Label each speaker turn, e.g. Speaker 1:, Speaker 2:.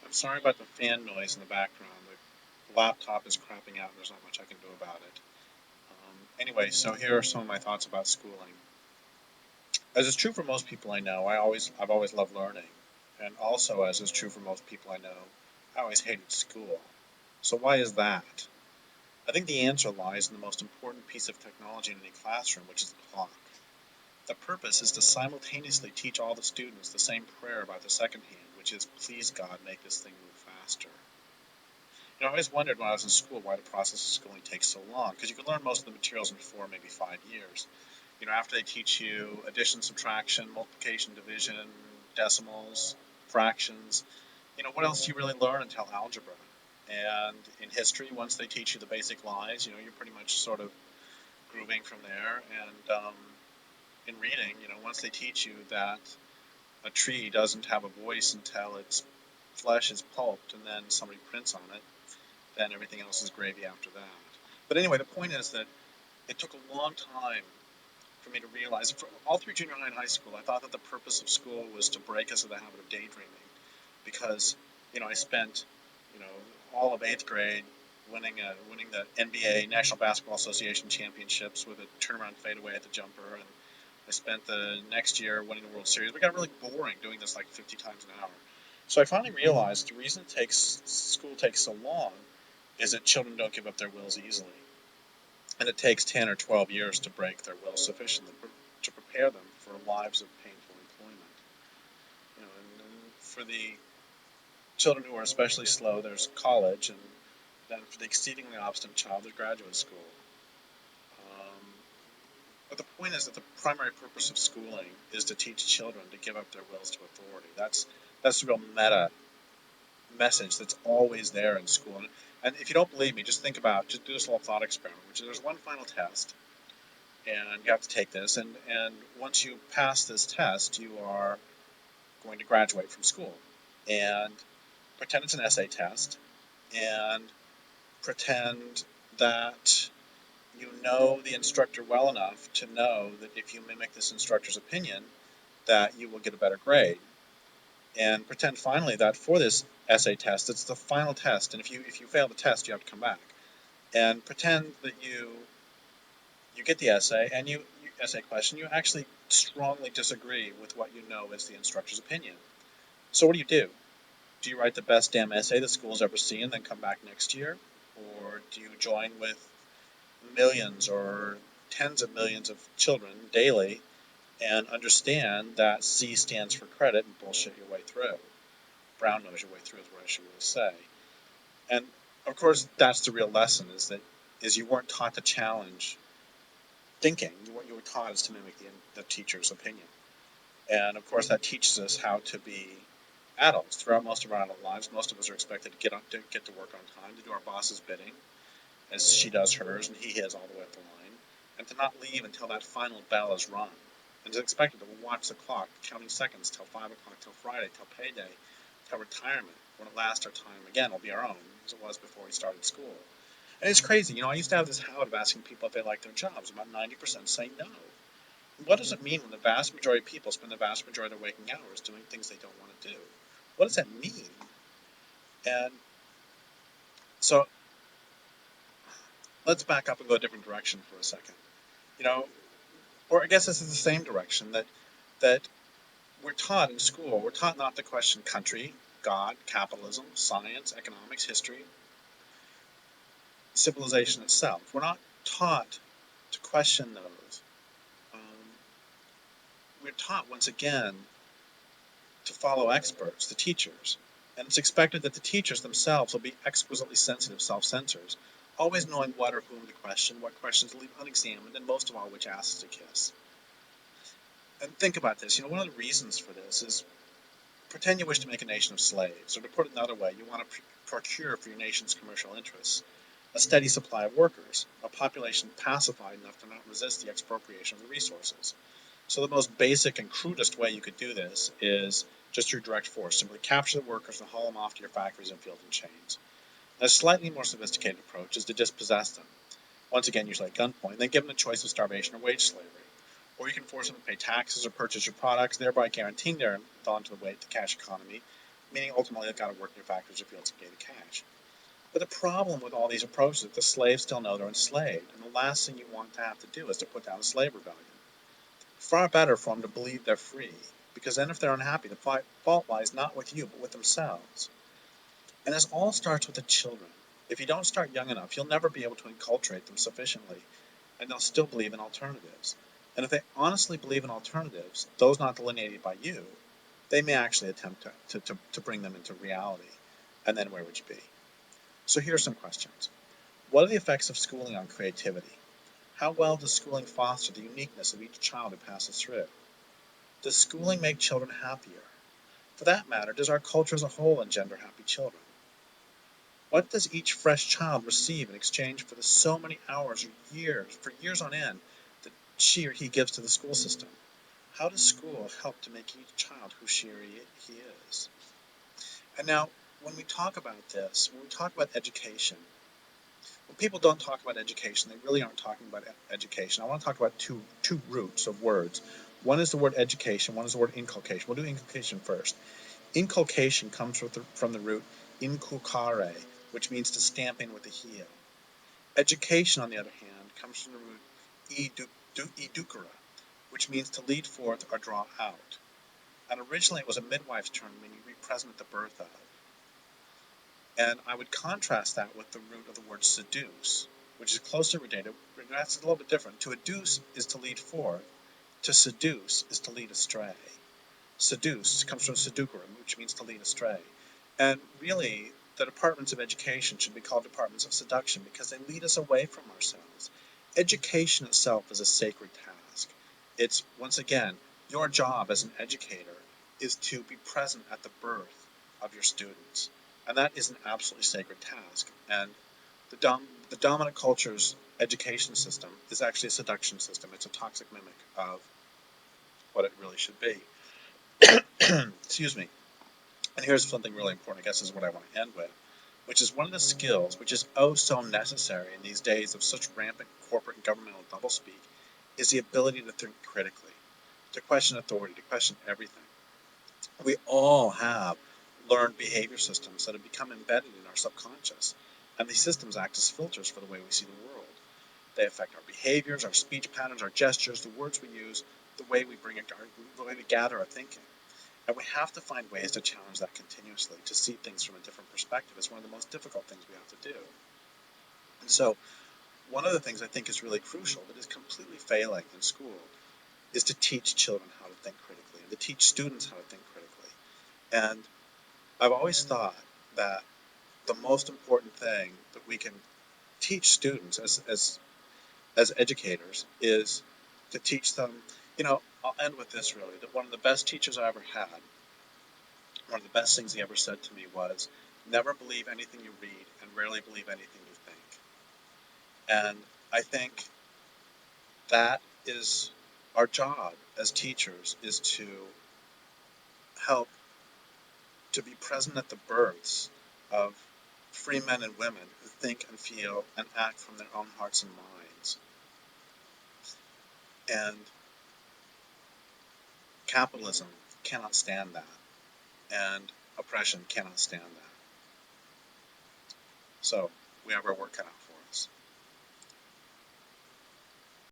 Speaker 1: I'm sorry about the fan noise in the background. The laptop is crapping out, and there's not much I can do about it. Anyway, so here are some of my thoughts about schooling. As is true for most people I know, I've always loved learning, and also as is true for most people I know, I always hated school. So why is that? I think the answer lies in the most important piece of technology in any classroom, which is the clock. The purpose is to simultaneously teach all the students the same prayer about the second hand, which is, please God, make this thing move faster. I always wondered when I was in school why the process of schooling takes so long, because you can learn most of the materials in 4, maybe 5 years. After they teach you addition, subtraction, multiplication, division, decimals, fractions, what else do you really learn until algebra? And in history, once they teach you the basic lines, you're pretty much sort of grooving from there. And in reading, once they teach you that a tree doesn't have a voice until its flesh is pulped and then somebody prints on it, then everything else is gravy after that. But anyway, the point is that it took a long time for me to realize, for all through junior high and high school, I thought that the purpose of school was to break us of the habit of daydreaming, because I spent you know all of 8th grade winning the NBA National Basketball Association championships with a turnaround fadeaway at the jumper, and I spent the next year winning the World Series. We got really boring doing this like 50 times an hour. So I finally realized the reason school takes so long is that children don't give up their wills easily, and it takes 10 or 12 years to break their will sufficiently to prepare them for lives of painful employment. And for the children who are especially slow, there's college, and then for the exceedingly obstinate child, there's graduate school. Um, but the point is that the primary purpose of schooling is to teach children to give up their wills to authority. That's the real meta message that's always there in school. And if you don't believe me, just do this little thought experiment, which is there's one final test, and you have to take this. And once you pass this test, you are going to graduate from school. And pretend it's an essay test, and pretend that you know the instructor well enough to know that if you mimic this instructor's opinion, that you will get a better grade. And pretend finally that for this essay test, it's the final test, and if you fail the test, you have to come back. And pretend that you get the essay, and you essay question, you actually strongly disagree with what you know is the instructor's opinion. So what do you do? Do you write the best damn essay the school's ever seen and then come back next year? Or do you join with millions or tens of millions of children daily and understand that C stands for credit and bullshit your way through? Brown nose your way through is what I should really say. And of course, that's the real lesson: is you weren't taught to challenge thinking. What you were taught is to mimic the teacher's opinion. And of course, that teaches us how to be adults. Throughout most of our adult lives, most of us are expected to get to work on time, to do our boss's bidding, as she does hers and he is all the way up the line, and to not leave until that final bell is rung. And is expected to watch the clock, counting seconds till 5 o'clock, till Friday, till payday, till retirement. When at last our time again will be our own, as it was before we started school. And it's crazy. I used to have this habit of asking people if they liked their jobs. About 90% say no. What does it mean when the vast majority of people spend the vast majority of their waking hours doing things they don't want to do? What does that mean? And so let's back up and go a different direction for a second. You know, or I guess this is the same direction that we're taught in school. We're taught not to question country, God, capitalism, science, economics, history, civilization itself. We're not taught to question those. Um, we're taught once again to follow experts, the teachers. And it's expected that the teachers themselves will be exquisitely sensitive self-censors, always knowing what or whom to question, what questions to leave unexamined, and most of all, which asses to kiss. And think about this. One of the reasons for this is pretend you wish to make a nation of slaves, or to put it another way, you want to procure for your nation's commercial interests a steady supply of workers, a population pacified enough to not resist the expropriation of the resources. So the most basic and crudest way you could do this is just through direct force. Simply capture the workers and haul them off to your factories and fields in chains. A slightly more sophisticated approach is to dispossess them, once again usually at gunpoint, then give them the choice of starvation or wage slavery. Or you can force them to pay taxes or purchase your products, thereby guaranteeing their onto the cash economy, meaning ultimately they've got to work their factories or fields to gain the cash. But the problem with all these approaches is that the slaves still know they're enslaved, and the last thing you want to have to do is to put down a slave rebellion. Far better for them to believe they're free, because then if they're unhappy, the fault lies not with you, but with themselves. And this all starts with the children. If you don't start young enough, you'll never be able to enculturate them sufficiently, and they'll still believe in alternatives. And if they honestly believe in alternatives, those not delineated by you, they may actually attempt to bring them into reality. And then where would you be? So here are some questions. What are the effects of schooling on creativity? How well does schooling foster the uniqueness of each child who passes through? Does schooling make children happier? For that matter, does our culture as a whole engender happy children? What does each fresh child receive in exchange for the so many hours or years, for years on end, that she or he gives to the school system? How does school help to make each child who she or he is? And now, when we talk about this, when we talk about education, when people don't talk about education, they really aren't talking about education. I want to talk about two roots of words. One is the word education, one is the word inculcation. We'll do inculcation first. Inculcation comes from the root inculcare, which means to stamp in with the heel. Education, on the other hand, comes from the root educere, which means to lead forth or draw out. And originally it was a midwife's term meaning to be present at the birth of. And I would contrast that with the root of the word seduce, which is closely related, but that's a little bit different. To educe is to lead forth, to seduce is to lead astray. Seduce comes from seducerum, which means to lead astray. And really, the departments of education should be called departments of seduction because they lead us away from ourselves. Education itself is a sacred task. It's, once again, your job as an educator is to be present at the birth of your students. And that is an absolutely sacred task. And the dominant culture's education system is actually a seduction system. It's a toxic mimic of what it really should be. Excuse me. And here's something really important, I guess is what I want to end with, which is one of the skills which is oh so necessary in these days of such rampant corporate and governmental doublespeak, is the ability to think critically, to question authority, to question everything. We all have learned behavior systems that have become embedded in our subconscious, and these systems act as filters for the way we see the world. They affect our behaviors, our speech patterns, our gestures, the words we use, the way we the way we gather our thinking. And we have to find ways to challenge that continuously, to see things from a different perspective. It's one of the most difficult things we have to do. And so, one of the things I think is really crucial that is completely failing in school is to teach children how to think critically and to teach students how to think critically. And I've always thought that the most important thing that we can teach students as educators is to teach them, I'll end with this really, that one of the best teachers I ever had, one of the best things he ever said to me was, never believe anything you read and rarely believe anything you think. And I think that is our job as teachers, is to help to be present at the births of free men and women who think and feel and act from their own hearts and minds. And capitalism cannot stand that, and oppression cannot stand that. So we have our work cut out.